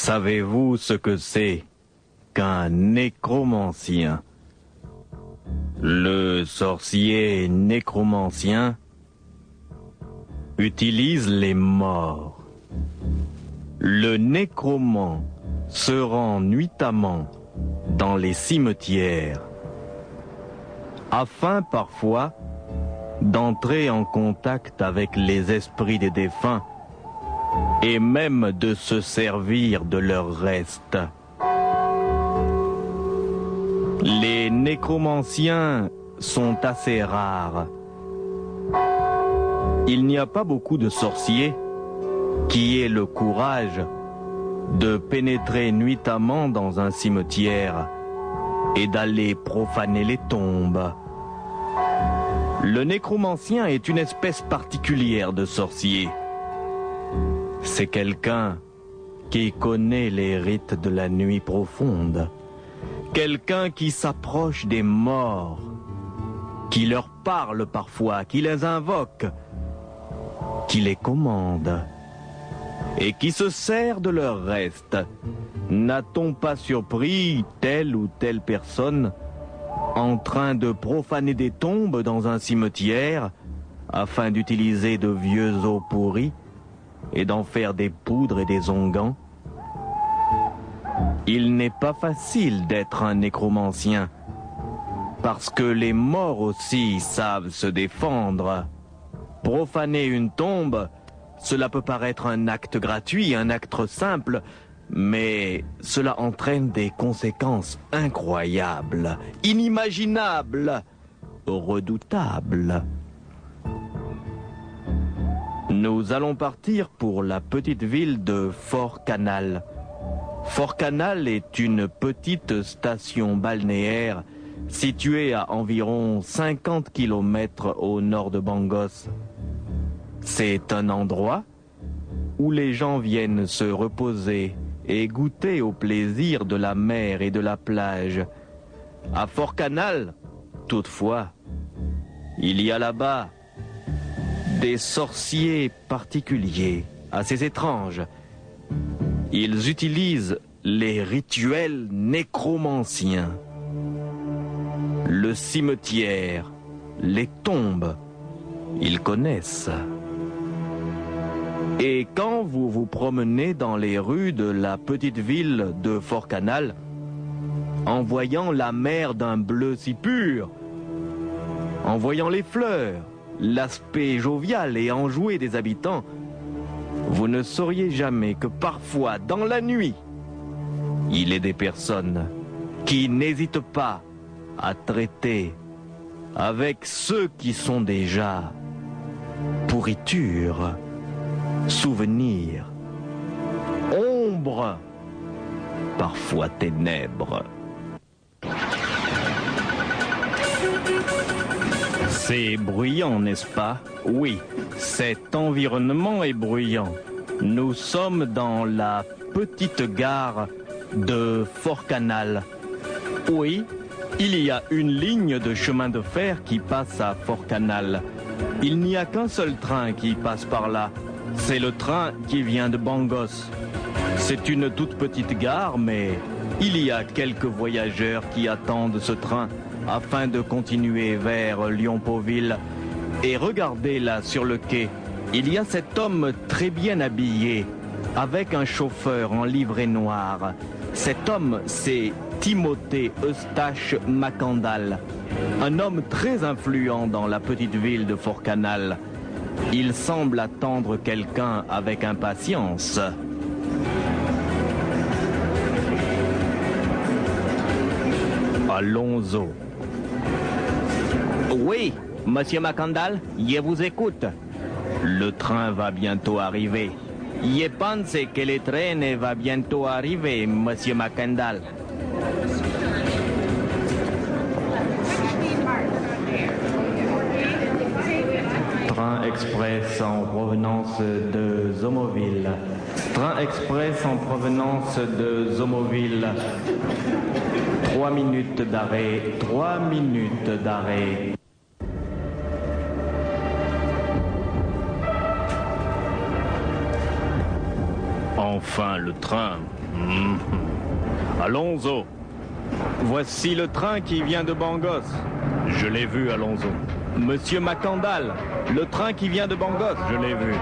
Savez-vous ce que c'est qu'un nécromancien? Le sorcier nécromancien utilise les morts. Le nécromant se rend nuitamment dans les cimetières afin parfois d'entrer en contact avec les esprits des défunts et même de se servir de leurs restes. Les nécromanciens sont assez rares. Il n'y a pas beaucoup de sorciers qui aient le courage de pénétrer nuitamment dans un cimetière et d'aller profaner les tombes. Le nécromancien est une espèce particulière de sorcier. C'est quelqu'un qui connaît les rites de la nuit profonde. Quelqu'un qui s'approche des morts, qui leur parle parfois, qui les invoque, qui les commande et qui se sert de leurs restes. N'a-t-on pas surpris telle ou telle personne en train de profaner des tombes dans un cimetière afin d'utiliser de vieux os pourris et d'en faire des poudres et des onguents? Il n'est pas facile d'être un nécromancien, parce que les morts aussi savent se défendre. Profaner une tombe, cela peut paraître un acte gratuit, un acte simple, mais cela entraîne des conséquences incroyables, inimaginables, redoutables. Nous allons partir pour la petite ville de Fort-Canal. Fort-Canal est une petite station balnéaire située à environ 50 km au nord de Bangos. C'est un endroit où les gens viennent se reposer et goûter au plaisir de la mer et de la plage. À Fort-Canal, toutefois, il y a là-bas des sorciers particuliers, assez étranges. Ils utilisent les rituels nécromanciens. Le cimetière, les tombes, ils connaissent. Et quand vous vous promenez dans les rues de la petite ville de Fort-Canal, en voyant la mer d'un bleu si pur, en voyant les fleurs, l'aspect jovial et enjoué des habitants, vous ne sauriez jamais que parfois, dans la nuit, il est des personnes qui n'hésitent pas à traiter avec ceux qui sont déjà pourriture, souvenir, ombre, parfois ténèbres. C'est bruyant, n'est-ce pas? Oui, cet environnement est bruyant. Nous sommes dans la petite gare de Fort-Canal. Oui, il y a une ligne de chemin de fer qui passe à Fort-Canal. Il n'y a qu'un seul train qui passe par là. C'est le train qui vient de Bangos. C'est une toute petite gare, mais il y a quelques voyageurs qui attendent ce train afin de continuer vers Lyon-Pauville. Et regardez là sur le quai, il y a cet homme très bien habillé, avec un chauffeur en livrée noire. Cet homme, c'est Timothée Eustache Macandal, un homme très influent dans la petite ville de Fort-Canal. Il semble attendre quelqu'un avec impatience. Allons-y. Oui, monsieur Macandal, je vous écoute. Le train va bientôt arriver. Je pense que le train va bientôt arriver, monsieur Macandal. Train express en provenance de Zomoville. Train express en provenance de Zomoville. 3 minutes d'arrêt, 3 minutes d'arrêt. Enfin, le train. Alonso, voici le train qui vient de Bangos. Je l'ai vu, Alonso. Monsieur Macandal, le train qui vient de Bangos, je l'ai vu.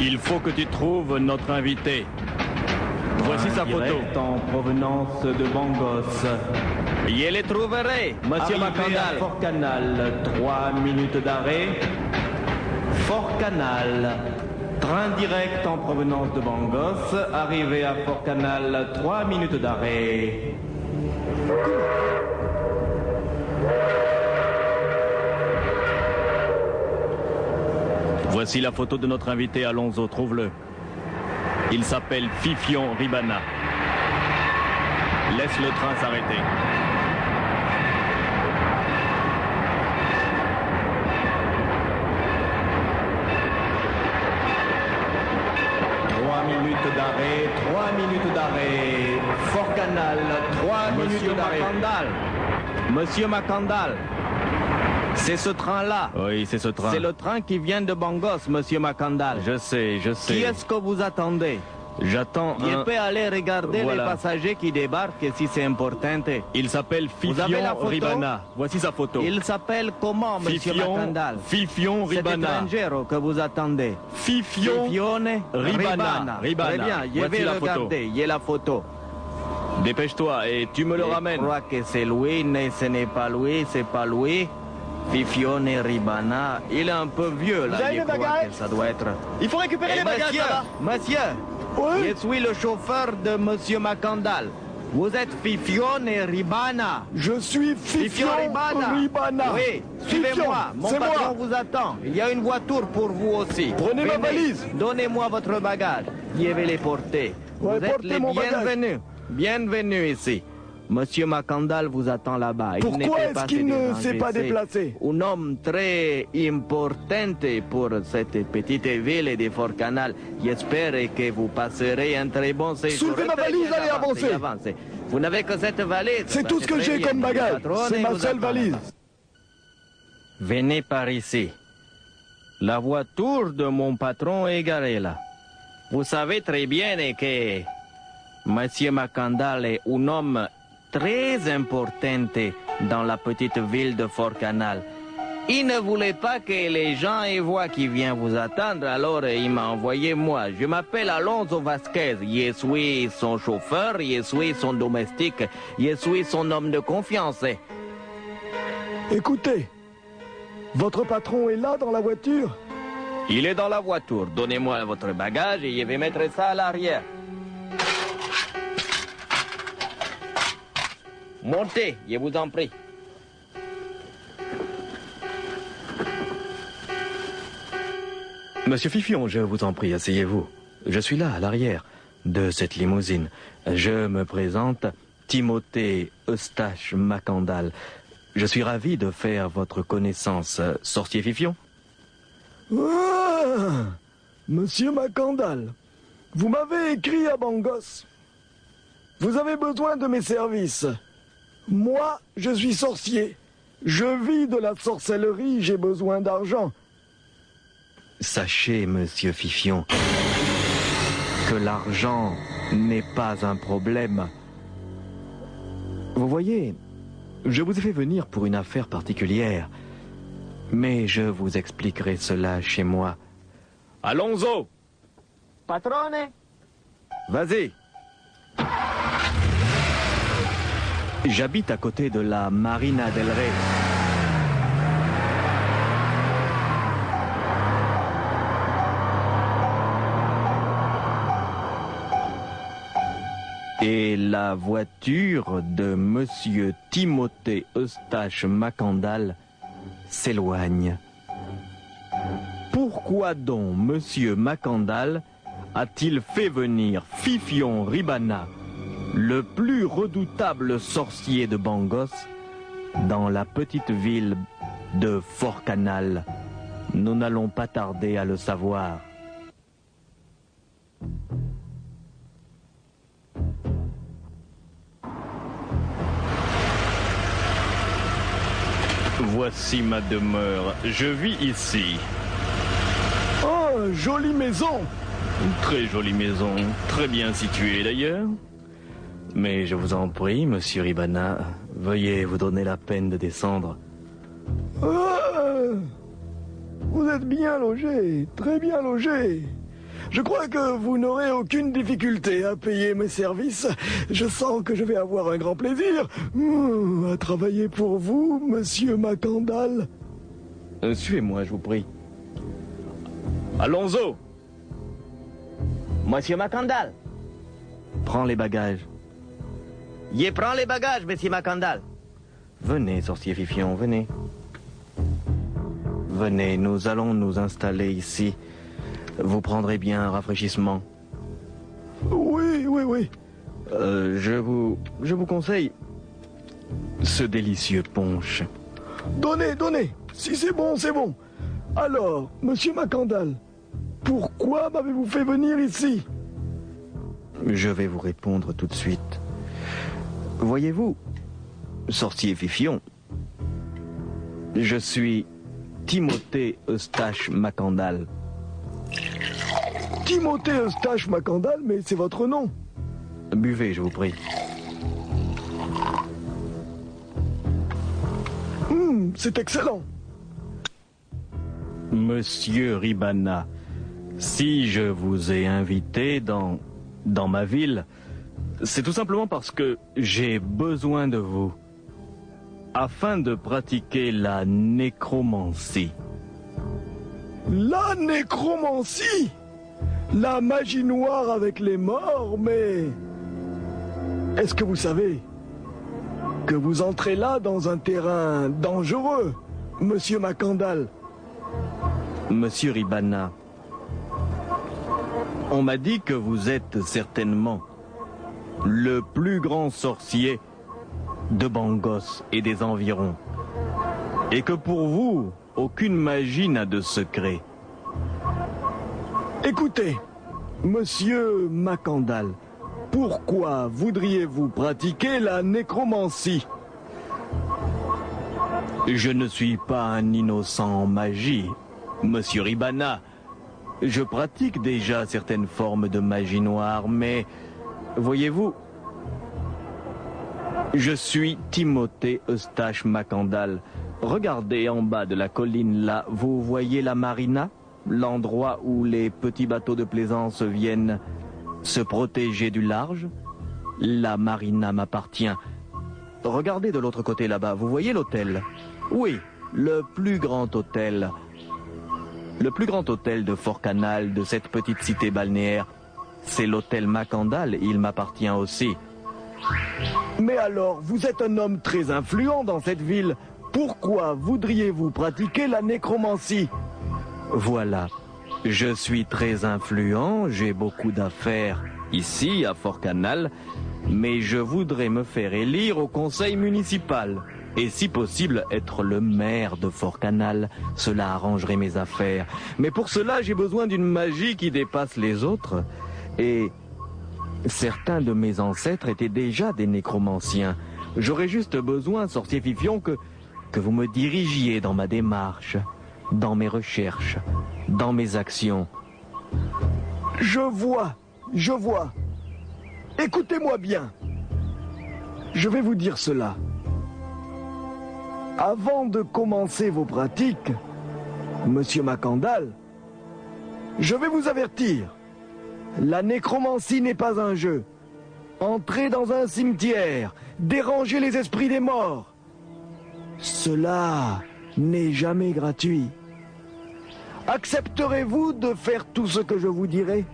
Il faut que tu trouves notre invité. Voici sa photo. En provenance de Bangos. Je les trouverai, Monsieur Macandal. Fort Canal, 3 minutes d'arrêt. Fort Canal. Train direct en provenance de Bangos. Arrivé à Fort Canal, 3 minutes d'arrêt. Voici la photo de notre invité Alonso, trouve-le. Il s'appelle Fifion Ribana. Laisse le train s'arrêter. Trois minutes d'arrêt. Fort Canal, 3 minutes d'arrêt. Monsieur Macandal. C'est ce train-là. Oui, c'est ce train. C'est le train qui vient de Bangos, Monsieur Macandal. Je sais. Qui est-ce que vous attendez? J'attends un... Il peut aller regarder les passagers qui débarquent si c'est important. Il s'appelle Fifion Ribana. Voici sa photo. Il s'appelle comment, Monsieur Macandal? Fifion Ribana. C'est étranger que vous attendez. Fifion Ribana. Très bien, je vais regarder. Il y a la photo. Dépêche-toi et tu me le ramènes. Je crois que c'est lui, mais ce n'est pas lui, c'est pas lui. Fifione Ribana, il est un peu vieux là, je crois que ça doit être... Il faut récupérer les bagages là-bas. Monsieur, oui? Je suis le chauffeur de Monsieur Macandal. Vous êtes Fifione Ribana. Je suis Fifion Ribana. Oui, suivez-moi, mon patron vous attend. Il y a une voiture pour vous aussi. Prenez ma valise. Donnez-moi votre bagage, je vais les porter. Ouais, vous êtes les bienvenus. Bienvenue ici. Monsieur Macandal vous attend là-bas. Pourquoi est-ce qu'il ne s'est pas déplacé? Un homme très important pour cette petite ville de Fort Canal. J'espère que vous passerez un très bon séjour. Soulevez ma valise, allez avancer. Vous n'avez que cette valise. C'est tout ce que j'ai comme bagage. C'est ma seule valise. Venez par ici. La voiture de mon patron est garée là. Vous savez très bien que Monsieur Macandal est un homme très importante dans la petite ville de Fort Canal. Il ne voulait pas que les gens voient qui vient vous attendre, alors il m'a envoyé moi. Je m'appelle Alonso Vasquez, je suis son chauffeur, je suis son domestique, je suis son homme de confiance. Écoutez, votre patron est là dans la voiture? Il est dans la voiture. Donnez-moi votre bagage et je vais mettre ça à l'arrière. Montez, je vous en prie. Monsieur Fifion, je vous en prie, asseyez-vous. Je suis là, à l'arrière de cette limousine. Je me présente, Timothée Eustache Macandal. Je suis ravi de faire votre connaissance, sorcier Fifion. Ah, Monsieur Macandal, vous m'avez écrit à Bangos. Vous avez besoin de mes services. Moi, je suis sorcier. Je vis de la sorcellerie, j'ai besoin d'argent. Sachez, monsieur Fifion, que l'argent n'est pas un problème. Vous voyez, je vous ai fait venir pour une affaire particulière. Mais je vous expliquerai cela chez moi. Alonso! Patrone? Vas-y. J'habite à côté de la Marina del Rey. Et la voiture de monsieur Timothée Eustache Macandal s'éloigne. Pourquoi donc monsieur Macandal a-t-il fait venir Fifion Ribana, le plus redoutable sorcier de Bangos, dans la petite ville de Fort Canal? Nous n'allons pas tarder à le savoir. Voici ma demeure. Je vis ici. Oh, jolie maison. Très jolie maison, très bien située d'ailleurs. Mais je vous en prie, monsieur Ribana, veuillez vous donner la peine de descendre. Ah, vous êtes bien logé, très bien logé. Je crois que vous n'aurez aucune difficulté à payer mes services. Je sens que je vais avoir un grand plaisir à travailler pour vous, monsieur Macandal. Suivez-moi, je vous prie. Allons-y. Monsieur Macandal. Prends les bagages. Y prends les bagages, monsieur Macandal. Venez, sorcier Fifion, venez. Venez, nous allons nous installer ici. Vous prendrez bien un rafraîchissement. Oui, oui, oui. Je vous conseille ce délicieux punch. Donnez, donnez. Si c'est bon, c'est bon. Alors, monsieur Macandal, pourquoi m'avez-vous fait venir ici? Je vais vous répondre tout de suite. Voyez-vous, sorcier Fifion, je suis Timothée Eustache Macandal. Timothée Eustache Macandal, mais c'est votre nom. Buvez, je vous prie. C'est excellent. Monsieur Ribana, si je vous ai invité dans ma ville, c'est tout simplement parce que j'ai besoin de vous afin de pratiquer la nécromancie. La nécromancie? La magie noire avec les morts, mais... Est-ce que vous savez que vous entrez là dans un terrain dangereux, monsieur Macandal? Monsieur Ribana, on m'a dit que vous êtes certainement le plus grand sorcier de Bangos et des environs. Et que pour vous, aucune magie n'a de secret. Écoutez, monsieur Macandal, pourquoi voudriez-vous pratiquer la nécromancie? Je ne suis pas un innocent en magie, monsieur Ribana. Je pratique déjà certaines formes de magie noire, mais voyez-vous, je suis Timothée Eustache Macandal. Regardez en bas de la colline là, vous voyez la marina? L'endroit où les petits bateaux de plaisance viennent se protéger du large? La marina m'appartient. Regardez de l'autre côté là-bas, vous voyez l'hôtel? Oui, le plus grand hôtel. Le plus grand hôtel de Fort-Canal, de cette petite cité balnéaire, c'est l'hôtel Macandal, il m'appartient aussi. Mais alors, vous êtes un homme très influent dans cette ville. Pourquoi voudriez-vous pratiquer la nécromancie? Voilà, je suis très influent, j'ai beaucoup d'affaires ici à Fort-Canal, mais je voudrais me faire élire au conseil municipal. Et si possible, être le maire de Fort-Canal. Cela arrangerait mes affaires. Mais pour cela, j'ai besoin d'une magie qui dépasse les autres. Et certains de mes ancêtres étaient déjà des nécromanciens. J'aurais juste besoin, sorcier Fifion, que vous me dirigiez dans ma démarche, dans mes recherches, dans mes actions. Je vois, je vois. Écoutez-moi bien. Je vais vous dire cela. Avant de commencer vos pratiques, monsieur Macandal, je vais vous avertir. La nécromancie n'est pas un jeu. Entrer dans un cimetière, déranger les esprits des morts, cela n'est jamais gratuit. Accepterez-vous de faire tout ce que je vous dirai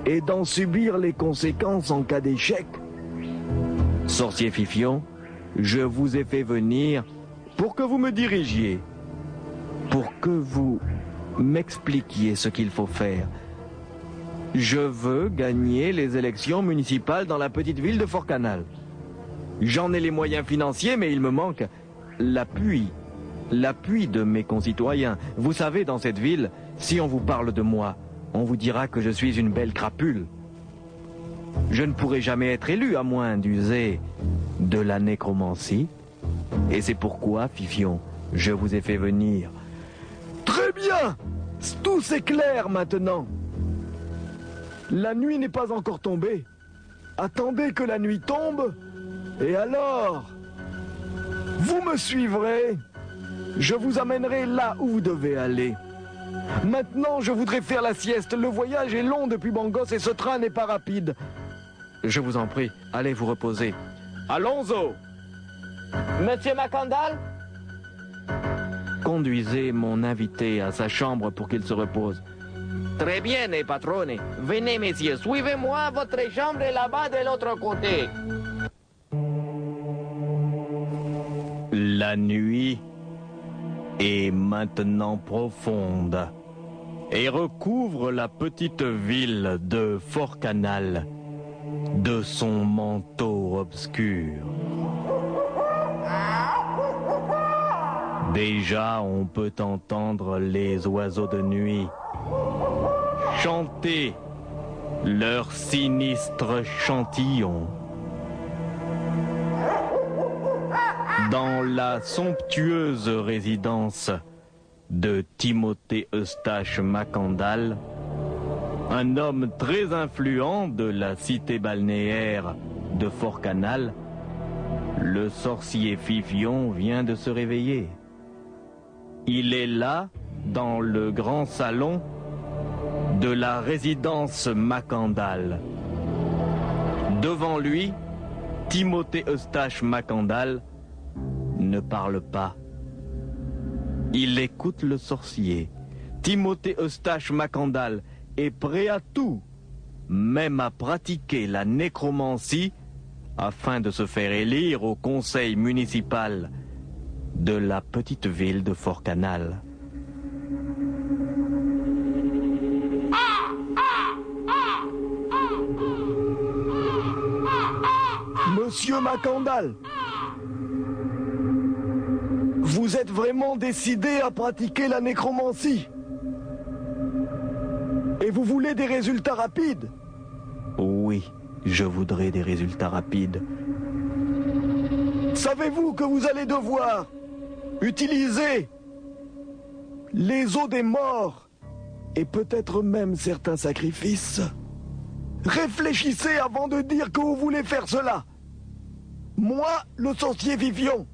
et d'en subir les conséquences en cas d'échec? Sorcier Fifion, je vous ai fait venir pour que vous me dirigiez, pour que vous m'expliquiez ce qu'il faut faire. Je veux gagner les élections municipales dans la petite ville de Fort-Canal. J'en ai les moyens financiers, mais il me manque l'appui de mes concitoyens. Vous savez, dans cette ville, si on vous parle de moi, on vous dira que je suis une belle crapule. Je ne pourrai jamais être élu à moins d'user de la nécromancie. Et c'est pourquoi, Fifion, je vous ai fait venir. Très bien! Tout s'éclaire maintenant. La nuit n'est pas encore tombée. Attendez que la nuit tombe, et alors, vous me suivrez. Je vous amènerai là où vous devez aller. Maintenant, je voudrais faire la sieste. Le voyage est long depuis Bangos et ce train n'est pas rapide. Je vous en prie, allez vous reposer. Allons-y. Monsieur Macandal? Conduisez mon invité à sa chambre pour qu'il se repose. Très bien, patrone. Venez, messieurs, suivez-moi. Votre chambre est là-bas de l'autre côté. La nuit est maintenant profonde et recouvre la petite ville de Fort-Canal de son manteau obscur. Déjà, on peut entendre les oiseaux de nuit chanter leur sinistre chantillon. Dans la somptueuse résidence de Timothée Eustache Macandal, un homme très influent de la cité balnéaire de Fort-Canal, le sorcier Fifion vient de se réveiller. Il est là, dans le grand salon de la résidence Macandal. Devant lui, Timothée Eustache Macandal ne parle pas. Il écoute le sorcier. Timothée Eustache Macandal est prêt à tout, même à pratiquer la nécromancie afin de se faire élire au conseil municipal de la petite ville de Fort-Canal. Monsieur Macandal, vous êtes vraiment décidé à pratiquer la nécromancie? Et vous voulez des résultats rapides? Oui, je voudrais des résultats rapides. Savez-vous que vous allez devoir utiliser les os des morts et peut-être même certains sacrifices? Réfléchissez avant de dire que vous voulez faire cela. Moi, le sorcier Fifion,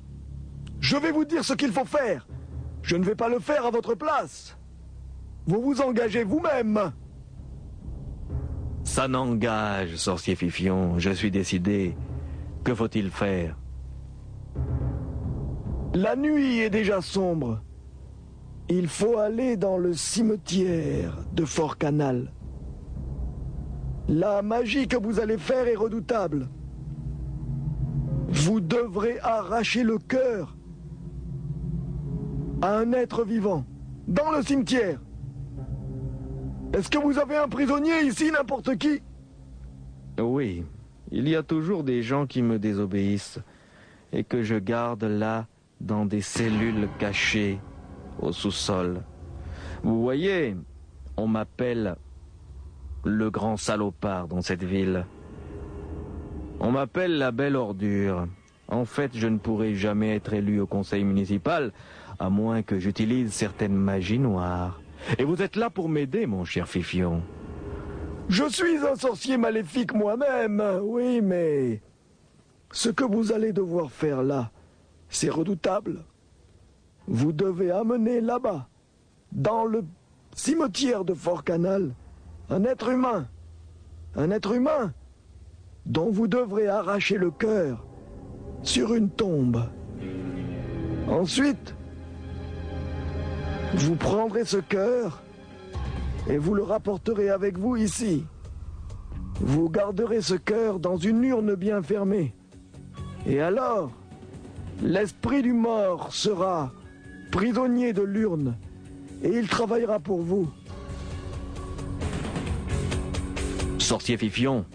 je vais vous dire ce qu'il faut faire. Je ne vais pas le faire à votre place. Vous vous engagez vous-même. Ça n'engage, sorcier Fifion. Je suis décidé. Que faut-il faire? La nuit est déjà sombre. Il faut aller dans le cimetière de Fort-Canal. La magie que vous allez faire est redoutable. Vous devrez arracher le cœur à un être vivant, dans le cimetière. Est-ce que vous avez un prisonnier ici, n'importe qui? Oui, il y a toujours des gens qui me désobéissent et que je garde là dans des cellules cachées au sous-sol. Vous voyez, on m'appelle le grand salopard dans cette ville. On m'appelle la belle ordure. En fait, je ne pourrai jamais être élu au conseil municipal, à moins que j'utilise certaines magies noires. Et vous êtes là pour m'aider, mon cher Fifion. Je suis un sorcier maléfique moi-même, oui, mais ce que vous allez devoir faire là, c'est redoutable. Vous devez amener là-bas, dans le cimetière de Fort-Canal, un être humain dont vous devrez arracher le cœur sur une tombe. Ensuite, vous prendrez ce cœur et vous le rapporterez avec vous ici. Vous garderez ce cœur dans une urne bien fermée. Et alors, l'esprit du mort sera prisonnier de l'urne et il travaillera pour vous. Sorcier Fifion,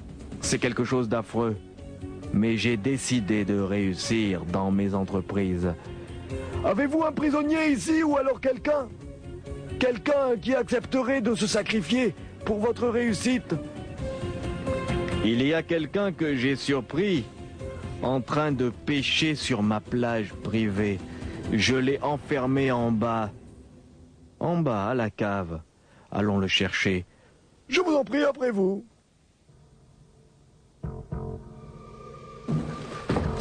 c'est quelque chose d'affreux, mais j'ai décidé de réussir dans mes entreprises. Avez-vous un prisonnier ici ou alors quelqu'un? Quelqu'un qui accepterait de se sacrifier pour votre réussite? Il y a quelqu'un que j'ai surpris en train de pêcher sur ma plage privée. Je l'ai enfermé en bas, à la cave. Allons le chercher. Je vous en prie, après vous.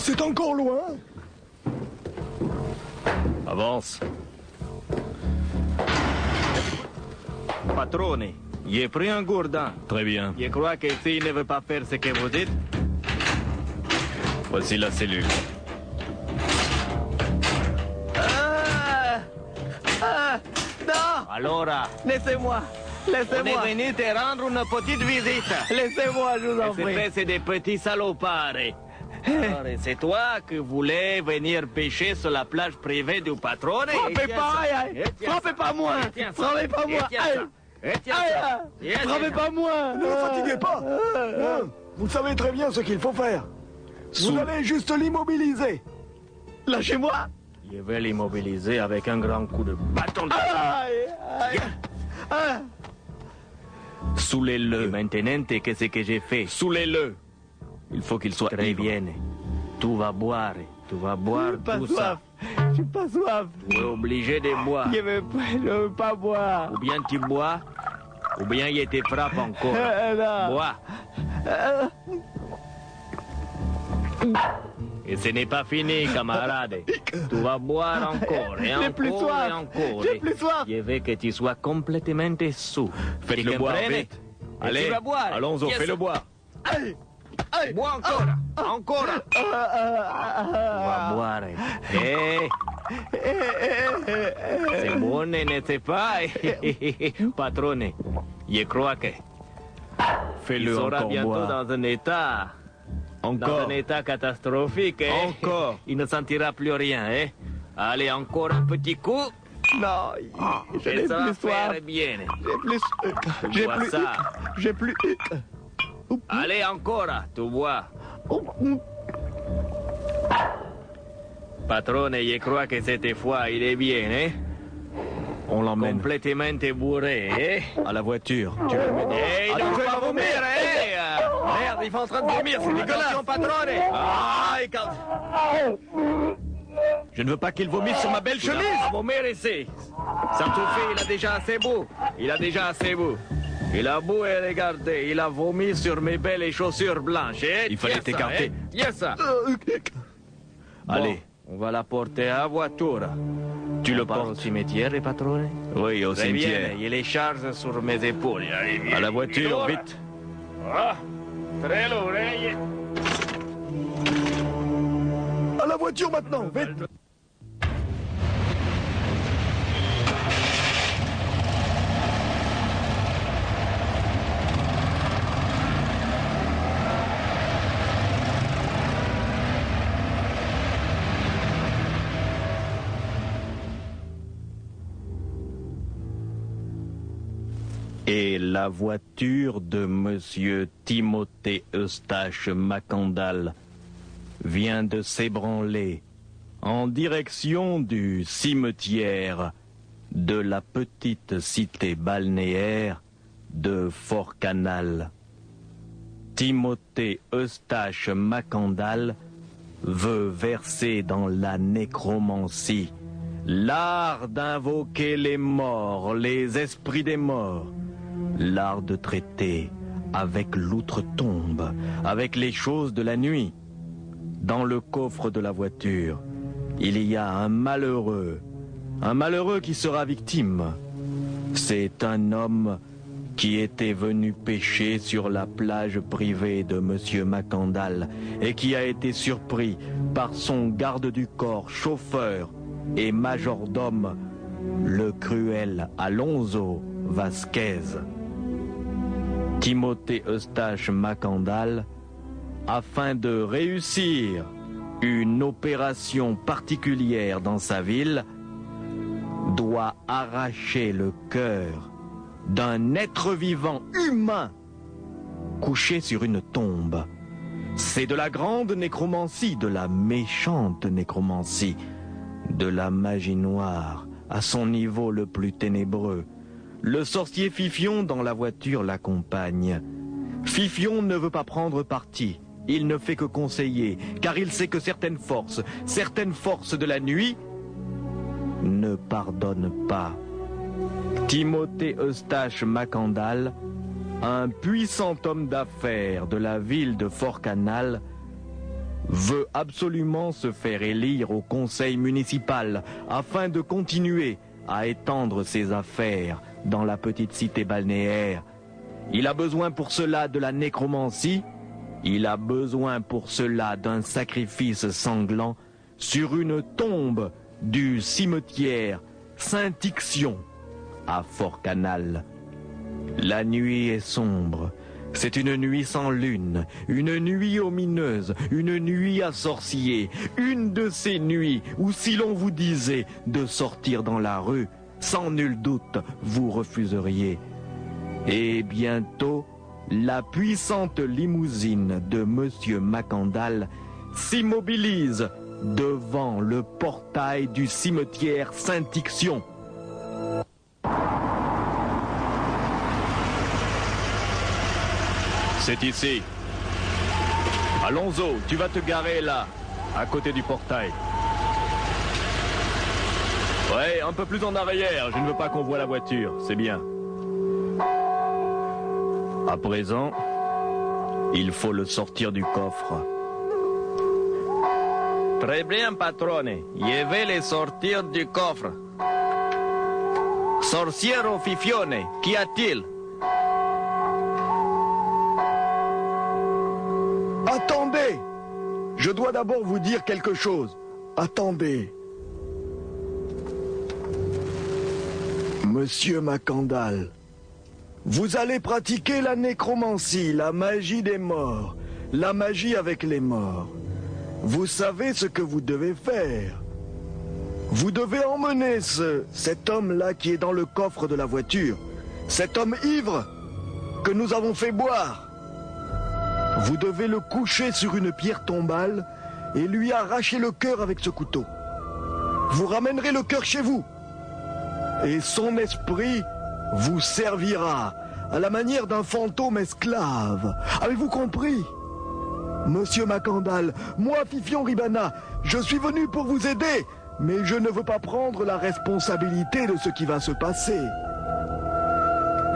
C'est encore loin. Avance. Patrone, j'ai pris un gourdin. Très bien. Je crois que s'il ne veut pas faire ce que vous dites, voici la cellule. Non! Alors, Laissez-moi! on Laissez-moi! est venu te rendre une petite visite. Laissez-moi, je vous en prie! C'est des petits salopards. Alors, c'est toi qui voulais venir pêcher sur la plage privée du patron. Frappez pas, aïe! Frappez pas moi! Frappez pas moi! Aïe! Frappez pas moi! Ne le fatiguez pas. Hein, vous savez très bien ce qu'il faut faire. Vous allez juste l'immobiliser. Lâchez-moi! Je vais l'immobiliser avec un grand coup de bâton. Aïe! Aïe! Aïe! Soulez-le. Et maintenant, qu'est-ce que j'ai fait? Soulez-le. Il faut qu'il soit très bien. Tu vas boire Pas tout soif! ça. Je suis pas soif! Tu es obligé de boire. Je veux pas boire! Ou bien tu bois, ou bien il te frappe encore. Non. Bois. Et ce n'est pas fini, camarade. Tu vas boire encore et J'ai plus encore soif. et encore. J'ai plus soif. Je veux que tu sois complètement sous. Faites-le boire vite. Allez, Tu vas boire. allons-y, Yes. fais-le boire. Aïe! Aïe! Bois encore, encore. Tu vas boire. Eh, c'est bon, n'est-ce pas? Patronne, je crois que il Fais-le sera encore bientôt boire. dans un état... Dans Encore. un état catastrophique. Hein? Encore. Il ne sentira plus rien. Hein? Allez, encore un petit coup. Non, je Et n'ai ça va plus soif. faire bien. J'ai Bois plus... ça. J'ai plus... Allez, encore, tu bois. Patronne, je crois que cette fois, il est bien. Hein? On l'emmène Complètement bourré. Hein? à la voiture. Tu le mets dans... Eh, il ne faut pas vomir. Hein? Merde, ils sont en train de vomir. C'est dégueulasse. Patronne. Ah, Je ne veux pas qu'il vomisse sur ma belle Tu n'as chemise. pas vomir ici. Ça suffit, il a déjà assez beau. Il a déjà assez beau. Il a beau et regardez, il a vomi sur mes belles chaussures blanches. Hein? Il fallait Tiens ça, t'écarter. hein? Tiens ça. Allez, Bon, on va la porter à voiture. tu le On part au portes. cimetière, patronne? Oui, au Très bien, cimetière. il les charge sur mes épaules. Allez, À la voiture, lourd. vite. Ah, très lourd, hein? À la voiture maintenant, vite. Et la voiture de Monsieur Timothée Eustache Macandal vient de s'ébranler en direction du cimetière de la petite cité balnéaire de Fort-Canal. Timothée Eustache Macandal veut verser dans la nécromancie l'art d'invoquer les morts, les esprits des morts, l'art de traiter avec l'outre-tombe, avec les choses de la nuit. Dans le coffre de la voiture, il y a un malheureux qui sera victime. C'est un homme qui était venu pêcher sur la plage privée de Monsieur Macandal et qui a été surpris par son garde du corps, chauffeur et majordome, le cruel Alonso Vasquez. Timothée Eustache Macandal, afin de réussir une opération particulière dans sa ville, doit arracher le cœur d'un être vivant humain couché sur une tombe. C'est de la grande nécromancie, de la méchante nécromancie, de la magie noire à son niveau le plus ténébreux. Le sorcier Fifion dans la voiture l'accompagne. Fifion ne veut pas prendre parti. Il ne fait que conseiller, car il sait que certaines forces de la nuit ne pardonnent pas. Timothée Eustache Macandal, un puissant homme d'affaires de la ville de Fort-Canal, veut absolument se faire élire au conseil municipal afin de continuer à étendre ses affaires dans la petite cité balnéaire. Il a besoin pour cela de la nécromancie, il a besoin pour cela d'un sacrifice sanglant sur une tombe du cimetière Saint-Ixion à Fort-Canal. La nuit est sombre. C'est une nuit sans lune, une nuit omineuse, une nuit à sorcier, une de ces nuits où si l'on vous disait de sortir dans la rue, sans nul doute vous refuseriez. Et bientôt, la puissante limousine de Monsieur Macandal s'immobilise devant le portail du cimetière Saint-Ixion. C'est ici. Alonso, tu vas te garer là, à côté du portail. Ouais, un peu plus en arrière, je ne veux pas qu'on voie la voiture, c'est bien. À présent, il faut le sortir du coffre. Très bien, patrone. Je vais les sortir du coffre. Sorciero Fifione, qu'y a-t-il? Attendez! Je dois d'abord vous dire quelque chose. Attendez. Monsieur Macandal, vous allez pratiquer la nécromancie, la magie des morts, la magie avec les morts. Vous savez ce que vous devez faire. Vous devez emmener cet homme-là qui est dans le coffre de la voiture, cet homme ivre que nous avons fait boire. Vous devez le coucher sur une pierre tombale et lui arracher le cœur avec ce couteau. Vous ramènerez le cœur chez vous. Et son esprit vous servira à la manière d'un fantôme esclave. Avez-vous compris? Monsieur Macandal, moi, Fifion Ribana, je suis venu pour vous aider, mais je ne veux pas prendre la responsabilité de ce qui va se passer.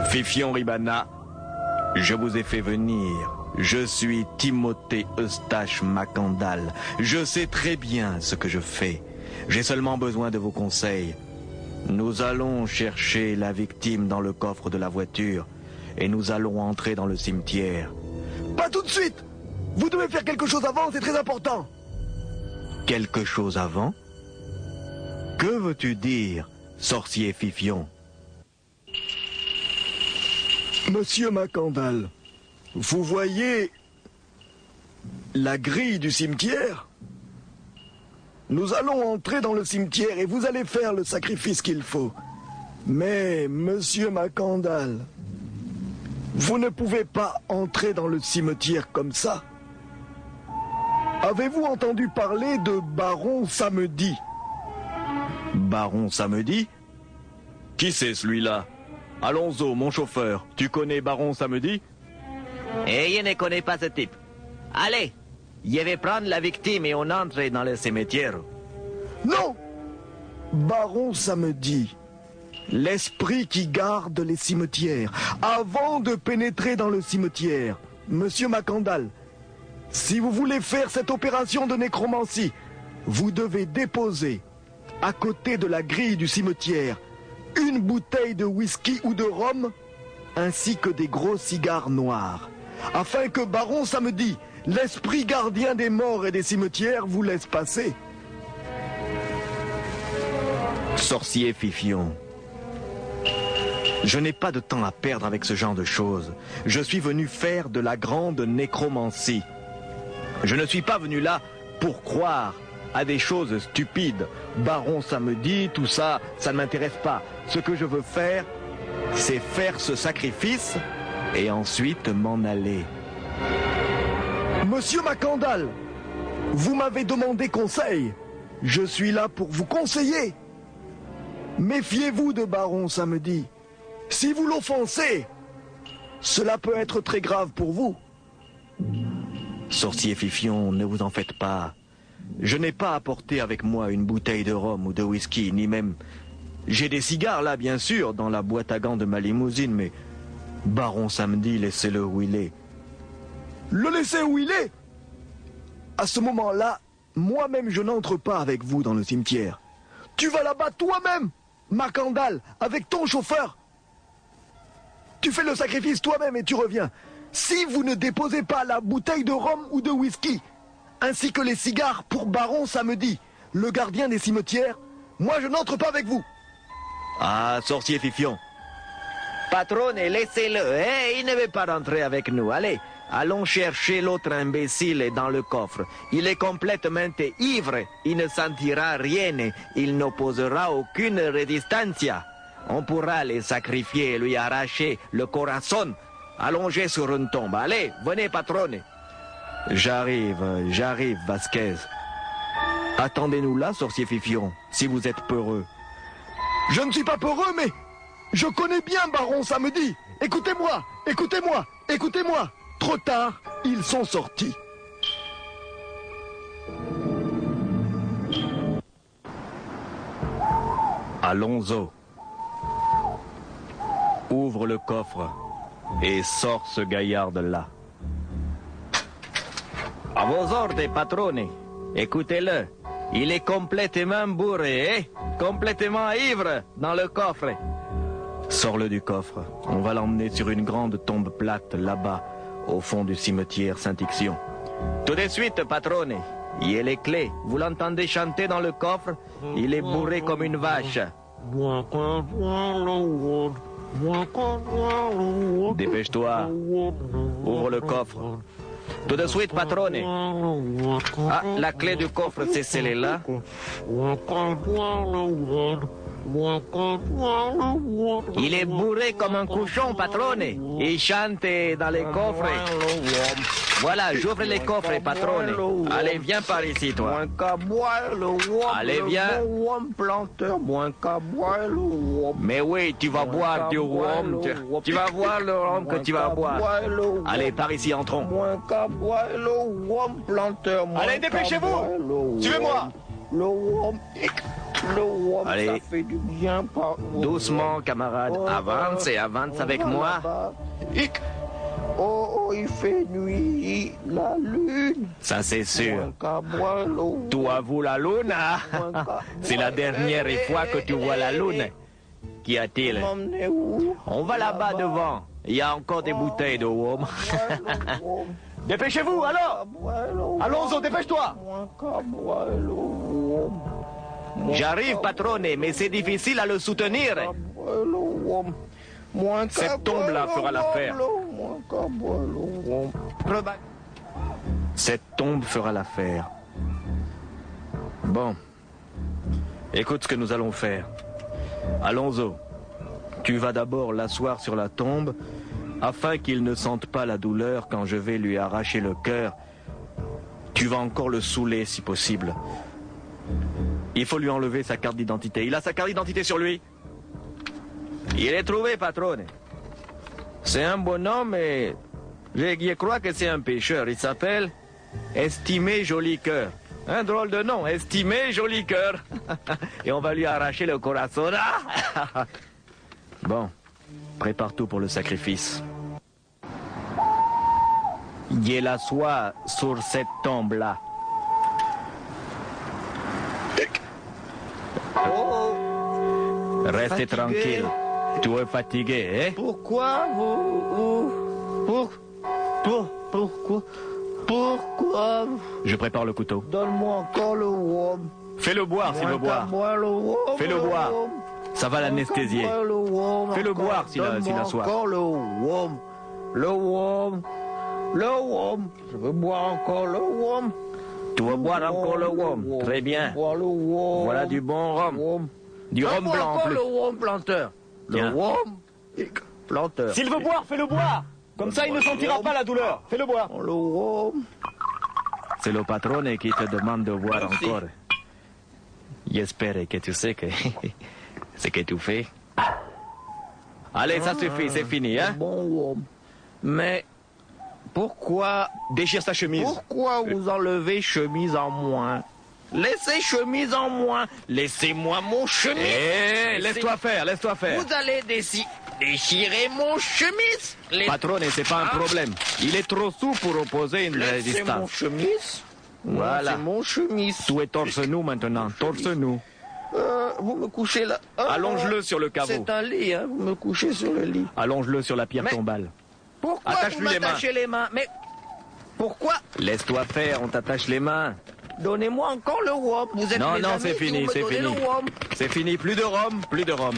Fifion Ribana, je vous ai fait venir. Je suis Timothée Eustache Macandal. Je sais très bien ce que je fais. J'ai seulement besoin de vos conseils. Nous allons chercher la victime dans le coffre de la voiture et nous allons entrer dans le cimetière. Pas tout de suite! Vous devez faire quelque chose avant, c'est très important. Quelque chose avant? Que veux-tu dire, sorcier Fifion? Monsieur Macandal, vous voyez la grille du cimetière? Nous allons entrer dans le cimetière et vous allez faire le sacrifice qu'il faut. Mais, monsieur Macandal, vous ne pouvez pas entrer dans le cimetière comme ça. Avez-vous entendu parler de Baron Samedi? Baron Samedi? Qui c'est celui-là? Alonso, mon chauffeur, tu connais Baron Samedi? Et je ne connais pas ce type. Allez, je vais prendre la victime et on entre dans le cimetière. Non! Baron Samedi, l'esprit qui garde les cimetières, avant de pénétrer dans le cimetière. Monsieur Macandal, si vous voulez faire cette opération de nécromancie, vous devez déposer, à côté de la grille du cimetière, une bouteille de whisky ou de rhum, ainsi que des gros cigares noirs, afin que Baron Samedi, l'esprit gardien des morts et des cimetières, vous laisse passer. Sorcier Fifion, je n'ai pas de temps à perdre avec ce genre de choses. Je suis venu faire de la grande nécromancie. Je ne suis pas venu là pour croire à des choses stupides. Baron Samedi, tout ça, ça ne m'intéresse pas. Ce que je veux faire, c'est faire ce sacrifice et ensuite m'en aller. Monsieur Macandal, vous m'avez demandé conseil. Je suis là pour vous conseiller. Méfiez-vous de Baron Samedi. Si vous l'offensez, cela peut être très grave pour vous. Sorcier Fifion, ne vous en faites pas. Je n'ai pas apporté avec moi une bouteille de rhum ou de whisky, ni même... J'ai des cigares là, bien sûr, dans la boîte à gants de ma limousine, mais... Baron Samedi, laissez-le où il est. Le laisser où il est? À ce moment-là, moi-même je n'entre pas avec vous dans le cimetière. Tu vas là-bas toi-même, Macandal, avec ton chauffeur. Tu fais le sacrifice toi-même et tu reviens. Si vous ne déposez pas la bouteille de rhum ou de whisky, ainsi que les cigares pour Baron samedi, le gardien des cimetières, moi je n'entre pas avec vous. Ah, sorcier Fifion. Patronne, laissez-le, hein? Il ne veut pas rentrer avec nous. Allez, allons chercher l'autre imbécile dans le coffre. Il est complètement ivre, il ne sentira rien, il n'opposera aucune résistance. On pourra les sacrifier et lui arracher le corazon, allongé sur une tombe. Allez, venez, patronne. J'arrive, Vasquez. Attendez-nous là, sorcier Fifion, si vous êtes peureux. Je ne suis pas peureux, mais je connais bien Baron samedi. Écoutez-moi, écoutez-moi, écoutez-moi. Trop tard, ils sont sortis. Alonso. Ouvre le coffre et sors ce gaillard de là. À vos ordres, patronne. Écoutez-le. Il est complètement bourré, hein? Complètement ivre dans le coffre. Sors-le du coffre. On va l'emmener sur une grande tombe plate là-bas, au fond du cimetière Saint-Ixion. Tout de suite, patronne. Il y a les clés. Vous l'entendez chanter dans le coffre? Il est bourré comme une vache. Dépêche-toi. Ouvre le coffre. Tout de suite, patronne. Ah, la clé du coffre, c'est celle-là. Il est bourré comme un cochon, patronne. Il chante dans les coffres. Voilà, j'ouvre les coffres, patronne. Allez, viens par ici, toi. Allez, viens. Mais oui, tu vas boire du rhum. Tu vas voir le rhum que tu vas boire. Allez, par ici, entrons. Allez, dépêchez-vous. Suivez-moi. Allez, Ça fait du bien par... doucement, camarade. Avance et avance avec moi. Oh, il fait nuit, la lune. Ça, c'est sûr. Toi, vous, la lune, hein? C'est la dernière fois que tu vois la lune. Qu'y a-t-il? On va là-bas devant. Il y a encore des bouteilles de rhum. Dépêchez-vous, alors. Allons-y, dépêche-toi. J'arrive, patronne, mais c'est difficile à le soutenir. Cette tombe-là fera l'affaire. Cette tombe fera l'affaire. Bon. Écoute ce que nous allons faire. Alonso, tu vas d'abord l'asseoir sur la tombe afin qu'il ne sente pas la douleur quand je vais lui arracher le cœur. Tu vas encore le saouler si possible. Il faut lui enlever sa carte d'identité. Il a sa carte d'identité sur lui? Il est trouvé, patronne. C'est un bonhomme et je crois que c'est un pêcheur. Il s'appelle Estimé Joli Cœur. Un drôle de nom, Estimé Joli Cœur. Et on va lui arracher le corazon. Bon, prépare tout pour le sacrifice. Il l'assoit sur cette tombe-là. Restez tranquille. Tu es fatigué, hein? Pourquoi Pourquoi Je prépare le couteau. Donne-moi encore le rhum. Fais-le boire s'il veut boire. Fais-le boire. Ça va l'anesthésier. Fais-le boire s'il a soif. Encore le rhum. Le rhum. Le rhum. Je veux boire encore le rhum. Tu veux boire encore le rhum? Très bien. Voilà du bon rhum. Du rhum blanc en plus. Le rhum planteur. Tiens. Le rhum planteur. S'il veut boire, fais-le boire. Comme ça, il ne sentira pas la douleur. Fais-le boire. Le rhum. C'est le patron qui te demande de boire encore. J'espère que tu sais que ce que tu fais. Allez, ça suffit, c'est fini, hein? Bon rhum. Mais pourquoi... Déchire sa chemise. Pourquoi vous enlevez chemise en moins? Laissez chemise en moins. Laissez-moi mon chemise. Eh, laisse-toi faire, laisse-toi faire. Vous allez déchirer mon chemise. Patron, c'est pas un problème. Il est trop sous pour opposer une Laissez mon résistance. chemise. Voilà. C'est mon chemise. Tout est torse-nu maintenant, torse-nu. Vous me couchez là. Allonge-le sur le caveau. C'est un lit, hein. Vous me couchez sur le lit. Allonge-le sur la pierre Mais- tombale. Pourquoi vous Attache-lui les mains. m'attachez les mains? Mais pourquoi? Laisse-toi faire, on t'attache les mains. Donnez-moi encore le rhum. Vous êtes Non, mes non, amis, c'est vous fini, me c'est donnez fini. le rhum. C'est fini, plus de rhum, plus de rhum.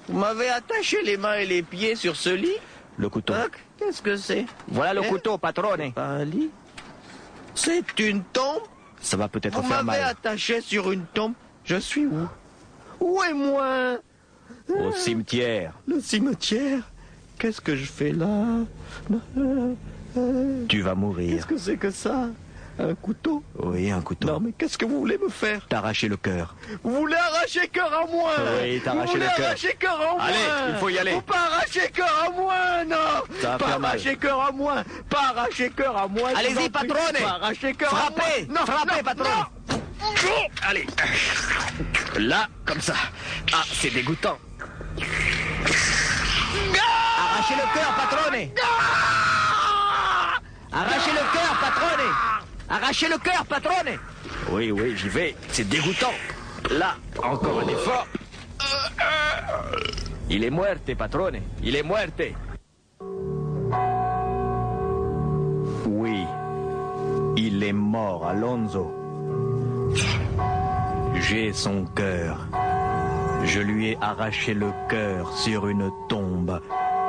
Vous m'avez attaché les mains et les pieds sur ce lit. Le couteau. Hein? Qu'est-ce que c'est? Voilà le Eh? couteau, patrone. Pas un lit. C'est une tombe. Ça va peut-être Vous faire m'avez mal. attaché sur une tombe. Je suis où? Où est moi? Au cimetière. Le cimetière. Qu'est-ce que je fais là? Tu vas mourir. Qu'est-ce que c'est que ça? Un couteau? Oui, un couteau. Non, mais qu'est-ce que vous voulez me faire? T'arracher le cœur. Vous voulez arracher cœur à moi? Oui, t'arracher Vous voulez le cœur. arracher cœur à moi? Allez, il faut y aller. Faut pas arracher cœur à moi, non. Ça va pas faire mal. arracher cœur à moi. Pas arracher cœur à moi. je Allez-y, vous en prie. patrone. Pas arracher cœur à moi. Frappez, Non, frappez, non, patrone. non. Allez. Là, comme ça. Ah, c'est dégoûtant. Arrachez le cœur, patrone. Arrachez le cœur, patrone. Arrachez le cœur, patrone. Oui, oui, j'y vais. C'est dégoûtant. Là, encore un effort. Il est muerte, patrone. Il est muerte. Oui, il est mort, Alonso. J'ai son cœur. Je lui ai arraché le cœur sur une tombe,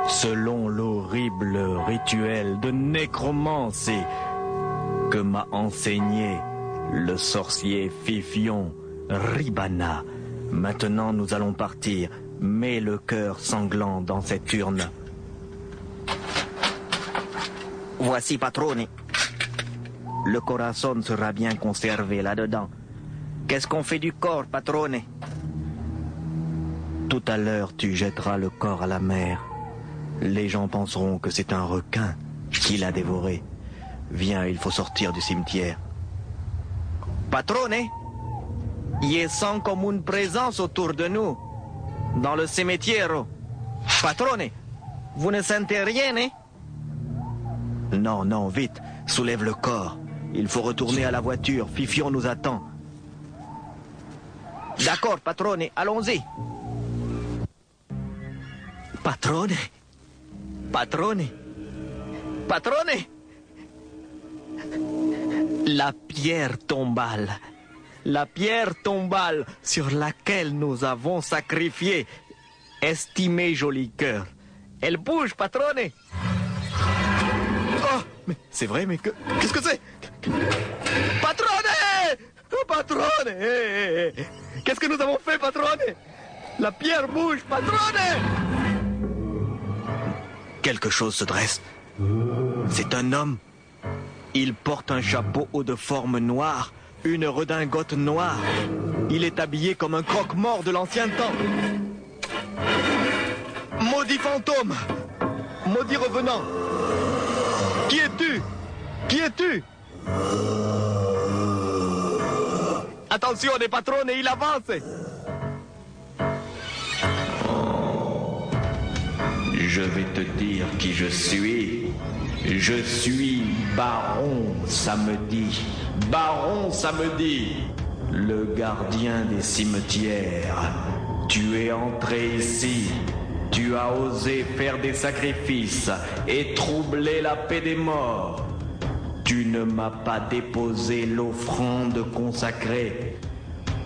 selon l'horrible rituel de nécromancie que m'a enseigné le sorcier Fifion Ribana. Maintenant, nous allons partir. Mets le cœur sanglant dans cette urne. Voici, patrone. Le corazon sera bien conservé là-dedans. Qu'est-ce qu'on fait du corps, patrone? Tout à l'heure, tu jetteras le corps à la mer. Les gens penseront que c'est un requin qui l'a dévoré. Viens, il faut sortir du cimetière. Patrone, il sent comme une présence autour de nous, dans le cimetière. Patrone, vous ne sentez rien, hein? Non, non, vite, soulève le corps. Il faut retourner à la voiture, Fifion nous attend. D'accord, patrone, allons-y. Patrone, patrone, patrone. La pierre tombale sur laquelle nous avons sacrifié, estimé joli cœur. Elle bouge, patrone. Oh, mais c'est vrai, mais qu'est-ce que c'est? Patrone! Patrone! Qu'est-ce que nous avons fait, patrone? La pierre bouge, patrone! Quelque chose se dresse. C'est un homme. Il porte un chapeau haut de forme noire, une redingote noire. Il est habillé comme un croque-mort de l'ancien temps. Maudit fantôme! Maudit revenant! Qui es-tu? Qui es-tu? Attention, les patrons, il avance! Je vais te dire qui je suis. Je suis Baron Samedi. Baron Samedi, le gardien des cimetières. Tu es entré ici. Tu as osé faire des sacrifices et troubler la paix des morts. Tu ne m'as pas déposé l'offrande consacrée.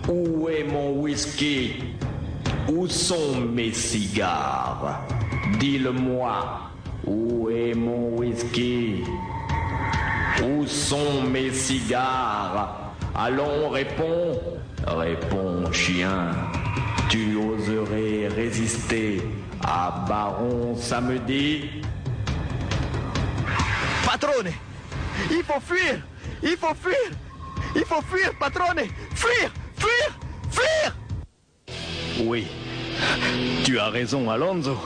Où est mon whisky? Où sont mes cigares? Dis-le-moi, où est mon whisky? Où sont mes cigares? Allons, réponds. Réponds, chien. Tu oserais résister à Baron Samedi? Patrone, il faut fuir! Il faut fuir! Il faut fuir, patrone! Fuir! Fuir! Fuir! Oui, tu as raison, Alonso.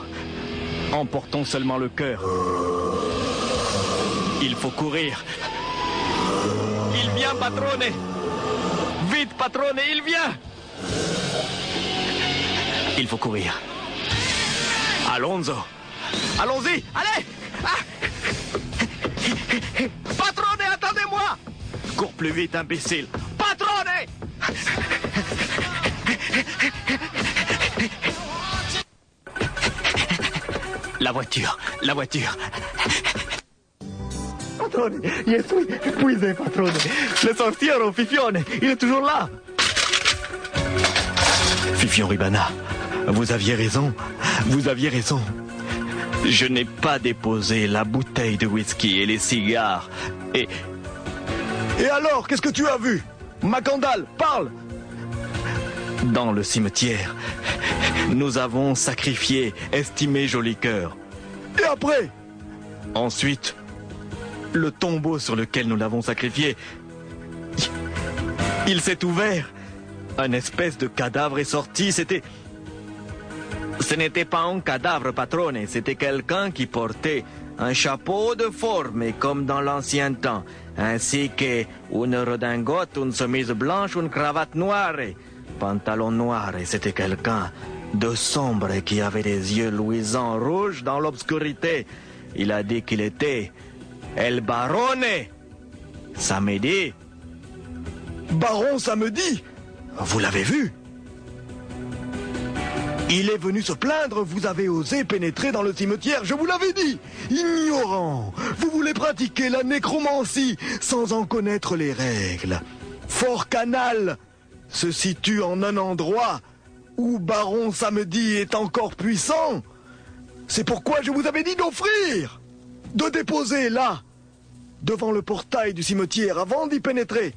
Emportons seulement le cœur. Il faut courir. Il vient, patrone! Vite, patrone, il vient! Il faut courir. Alonso! Allons-y! Allez! Ah! Patrone, attendez-moi! Cours, plus vite, imbécile. Patrone! La voiture, la voiture. Patrone, je suis épuisé, patrone. Le sorciero, Fifione, il est toujours là. Fifion Ribana, vous aviez raison. Vous aviez raison. Je n'ai pas déposé la bouteille de whisky et les cigares. Et alors, qu'est-ce que tu as vu? Macandal, parle! dans le cimetière, nous avons sacrifié estimé joli cœur. Et après? Ensuite, le tombeau sur lequel nous l'avons sacrifié, il s'est ouvert. Un espèce de cadavre est sorti. Ce n'était pas un cadavre, patrone. C'était quelqu'un qui portait un chapeau de forme, comme dans l'ancien temps, ainsi qu'une redingote, une chemise blanche, une cravate noire, pantalon noir. Et c'était quelqu'un de sombre qui avait des yeux luisants rouges dans l'obscurité. Il a dit qu'il était El Barone. Samedi. Baron Samedi? Vous l'avez vu? Il est venu se plaindre, vous avez osé pénétrer dans le cimetière, je vous l'avais dit! Ignorant! Vous voulez pratiquer la nécromancie sans en connaître les règles. Fort Canal se situe en un endroit où Baron Samedi est encore puissant. C'est pourquoi je vous avais dit d'offrir, de déposer là, devant le portail du cimetière, avant d'y pénétrer,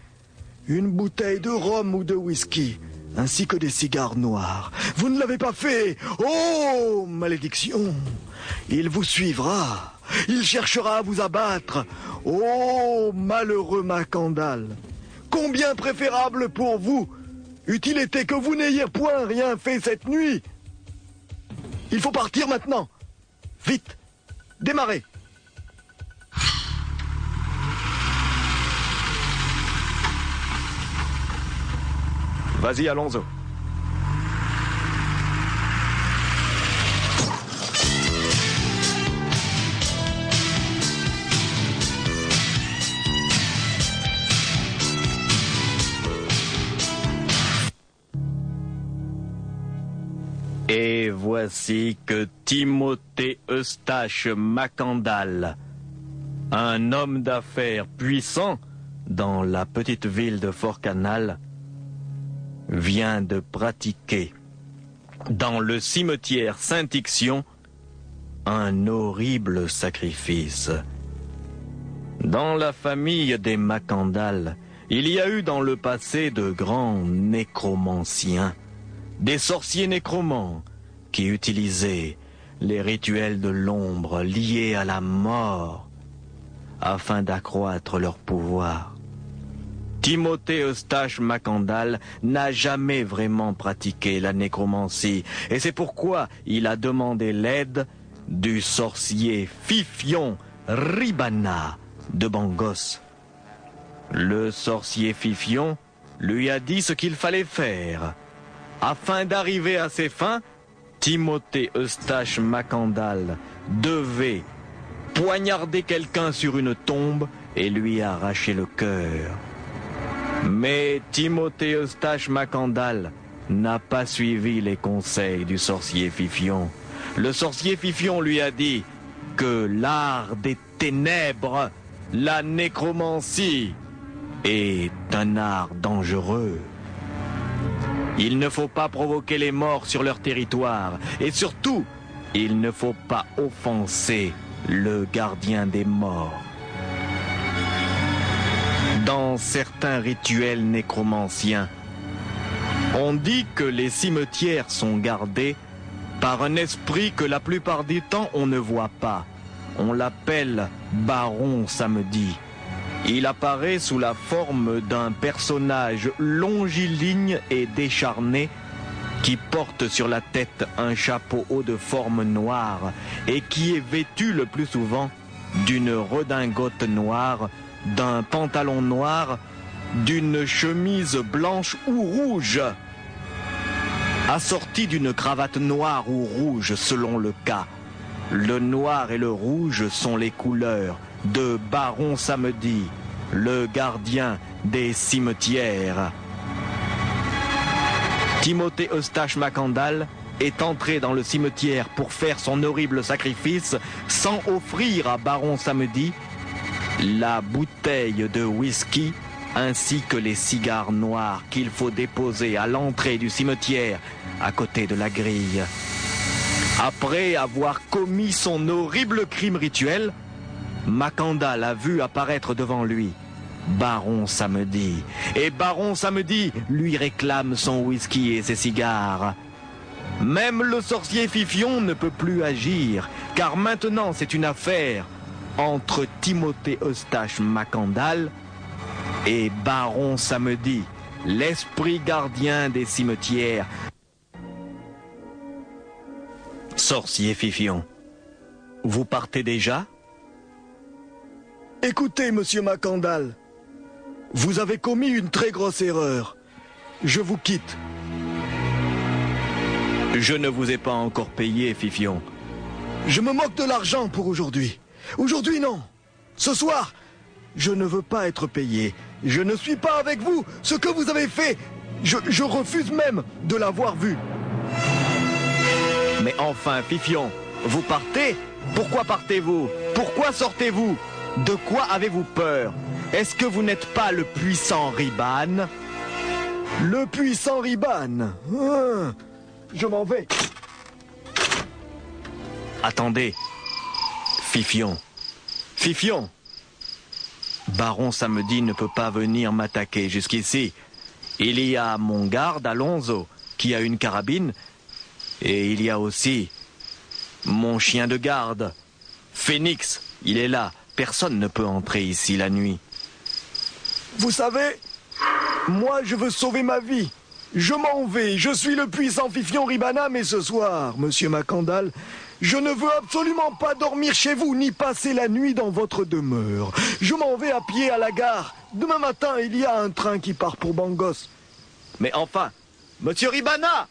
une bouteille de rhum ou de whisky, ainsi que des cigares noirs. Vous ne l'avez pas fait. Oh, malédiction! Il vous suivra. Il cherchera à vous abattre. Oh, malheureux Macandal! Combien préférable pour vous eût-il été que vous n'ayez point rien fait cette nuit? Il faut partir maintenant. Vite, démarrez. Vas-y, Alonso. Et voici que Timothée Eustache Macandal, un homme d'affaires puissant dans la petite ville de Fort Canal, vient de pratiquer dans le cimetière Saint-Ixion un horrible sacrifice. Dans la famille des Macandal, il y a eu dans le passé de grands nécromanciens, des sorciers nécromants qui utilisaient les rituels de l'ombre liés à la mort afin d'accroître leur pouvoir. Timothée Eustache Macandal n'a jamais vraiment pratiqué la nécromancie et c'est pourquoi il a demandé l'aide du sorcier Fifion Ribana de Bangos. Le sorcier Fifion lui a dit ce qu'il fallait faire. Afin d'arriver à ses fins, Timothée Eustache Macandal devait poignarder quelqu'un sur une tombe et lui arracher le cœur. Mais Timothée Eustache Macandal n'a pas suivi les conseils du sorcier Fifion. Le sorcier Fifion lui a dit que l'art des ténèbres, la nécromancie, est un art dangereux. Il ne faut pas provoquer les morts sur leur territoire et surtout, il ne faut pas offenser le gardien des morts. Dans certains rituels nécromanciens, on dit que les cimetières sont gardés par un esprit que la plupart du temps on ne voit pas. On l'appelle Baron Samedi. Il apparaît sous la forme d'un personnage longiligne et décharné qui porte sur la tête un chapeau haut de forme noire et qui est vêtu le plus souvent d'une redingote noire, d'un pantalon noir, d'une chemise blanche ou rouge, assortie d'une cravate noire ou rouge selon le cas. Le noir et le rouge sont les couleurs de Baron Samedi. le gardien des cimetières. Timothée Eustache Macandal est entré dans le cimetière pour faire son horrible sacrifice sans offrir à Baron Samedi la bouteille de whisky ainsi que les cigares noirs qu'il faut déposer à l'entrée du cimetière à côté de la grille. Après avoir commis son horrible crime rituel, Macandal a vu apparaître devant lui Baron Samedi. Et Baron Samedi lui réclame son whisky et ses cigares. Même le sorcier Fifion ne peut plus agir, car maintenant c'est une affaire entre Timothée Eustache Macandal et Baron Samedi, l'esprit gardien des cimetières. Sorcier Fifion, vous partez déjà? Écoutez, monsieur Macandal, vous avez commis une très grosse erreur. Je vous quitte. Je ne vous ai pas encore payé, Fifion. Je me moque de l'argent pour aujourd'hui. Aujourd'hui, non. Ce soir, je ne veux pas être payé. Je ne suis pas avec vous. Ce que vous avez fait, je refuse même de l'avoir vu. Mais enfin, Fifion, vous partez? Pourquoi partez-vous? Pourquoi sortez-vous? De quoi avez-vous peur? Est-ce que vous n'êtes pas le puissant Riban? Le puissant Riban. Je m'en vais. Attendez. Fifion. Fifion. Baron Samedi ne peut pas venir m'attaquer jusqu'ici. Il y a mon garde Alonso qui a une carabine. Et il y a aussi mon chien de garde. Phénix, il est là. Personne ne peut entrer ici la nuit. Vous savez, moi je veux sauver ma vie. Je m'en vais. Je suis le puissant Fifion Ribana, mais ce soir, monsieur Macandal, je ne veux absolument pas dormir chez vous, ni passer la nuit dans votre demeure. Je m'en vais à pied à la gare. Demain matin, il y a un train qui part pour Bangos. Mais enfin, monsieur Ribana!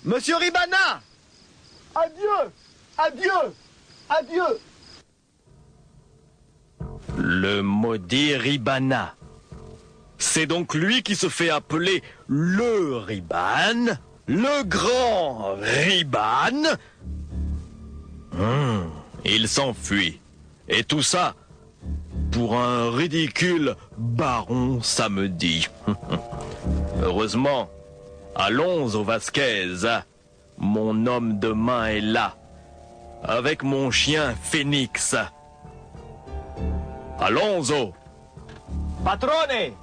Monsieur Ribana! Adieu! Adieu! Adieu! Le maudit Ribana. C'est donc lui qui se fait appeler le Riban, le grand Riban. Il s'enfuit. Et tout ça pour un ridicule Baron Samedi. Heureusement, Alonso Vasquez, mon homme de main est là, avec mon chien Phénix. Alonso! Patrone!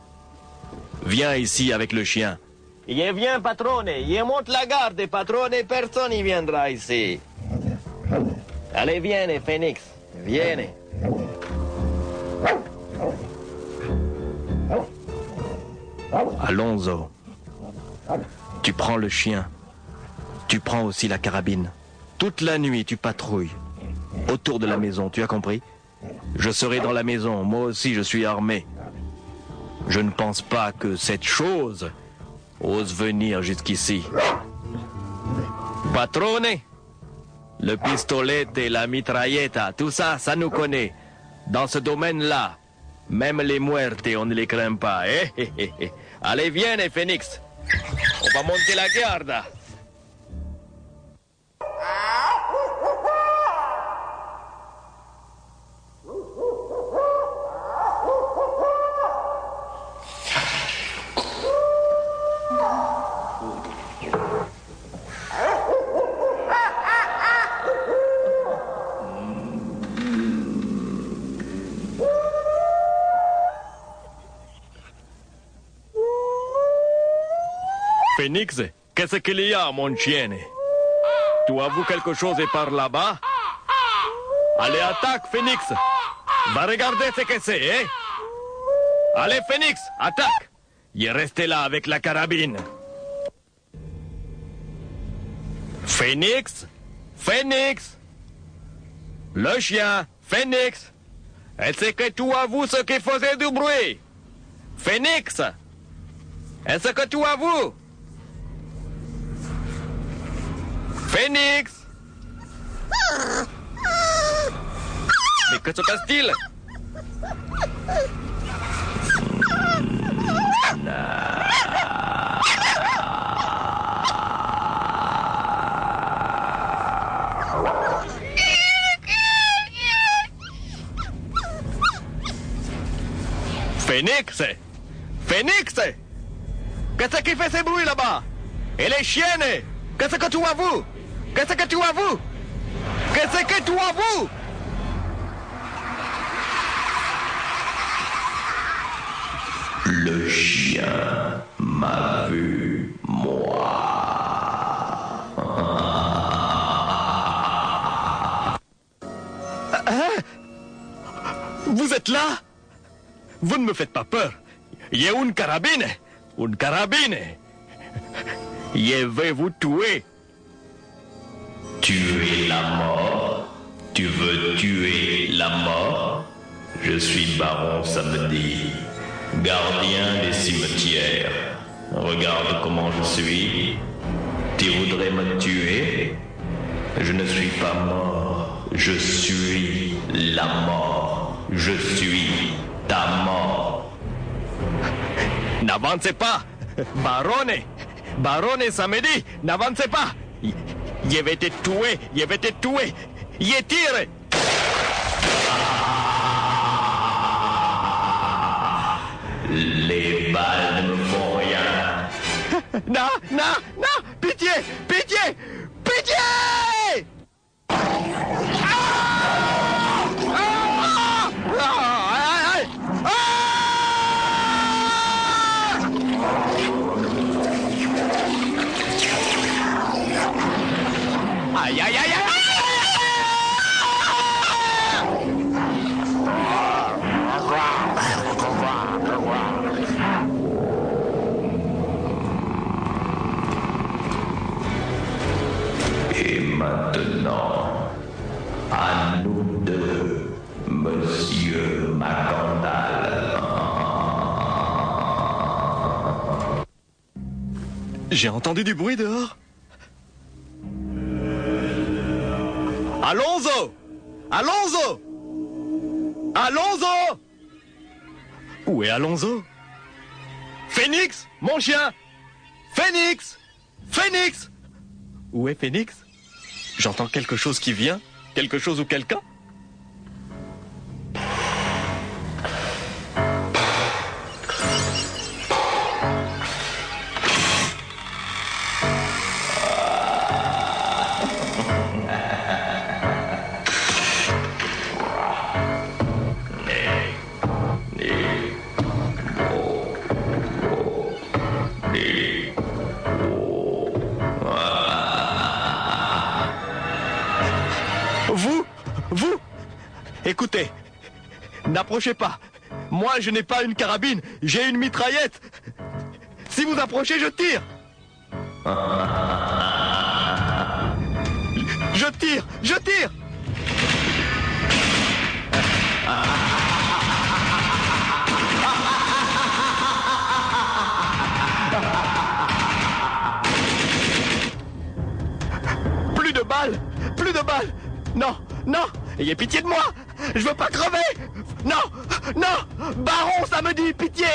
Viens ici avec le chien. Je viens, patrone. Je monte la garde, patrone. Personne ne viendra ici. Allez, viens, Phénix. Viens. Alonso, tu prends le chien. Tu prends aussi la carabine. Toute la nuit, tu patrouilles autour de la maison, tu as compris? Je serai dans la maison, moi aussi je suis armé. Je ne pense pas que cette chose ose venir jusqu'ici. Patrone, le pistolet et la mitrailletta, tout ça, ça nous connaît. Dans ce domaine-là, même les muertes, on ne les craint pas. Allez, viens, Phénix. On va monter la garde. Phénix, qu'est-ce qu'il y a, mon chien? Tu as vu quelque chose par là-bas? Allez, attaque, Phénix. Va regarder ce que c'est, hein? Allez, Phénix, attaque. Il est resté là avec la carabine. Phénix? Phénix? Le chien, Phénix? Est-ce que tu as vu ce qui faisait du bruit? Phénix? Est-ce que tu as vu? Phénix! Mais que se passe-t-il? Phénix! Phénix! Qu'est-ce qui fait ces bruits là-bas? Et les chiennes? Qu'est-ce que tu avoues? Qu'est-ce que tu avoues? Qu'est-ce que tu avoues? Le chien m'a vu, moi. Vous êtes là? Vous ne me faites pas peur. Il y a une carabine. Une carabine. Je vais vous tuer. Tuer la mort? Tu veux tuer la mort? Je suis Baron Samedi, gardien des cimetières. Regarde comment je suis. Tu voudrais me tuer? Je ne suis pas mort. Je suis la mort. Je suis ta mort. N'avancez pas. Barone. Barone Samedi. N'avancez pas. Je vais te tuer. Je vais te tuer. Je tire. Les balles ne me font rien. Non, non, non. Pitié. Pitié. Pitié. Aïe, aïe, aïe, aïe. Et maintenant, à nous deux, Monsieur Macandal. J'ai entendu du bruit dehors. Alonso! Alonso! Alonso! Où est Alonso? Phénix, mon chien! Phénix! Phénix! Où est Phénix? J'entends quelque chose qui vient, quelque chose ou quelqu'un. Vous, écoutez, n'approchez pas. Moi, je n'ai pas une carabine, j'ai une mitraillette. Si vous approchez, je tire. Je tire, je tire. Plus de balles, plus de balles. Non, non, ayez pitié de moi. Je veux pas crever. Non, non, Baron, ça me dit pitié.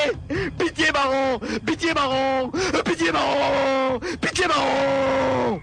Pitié, Baron. Pitié, Baron. Pitié, Baron. Pitié, Baron.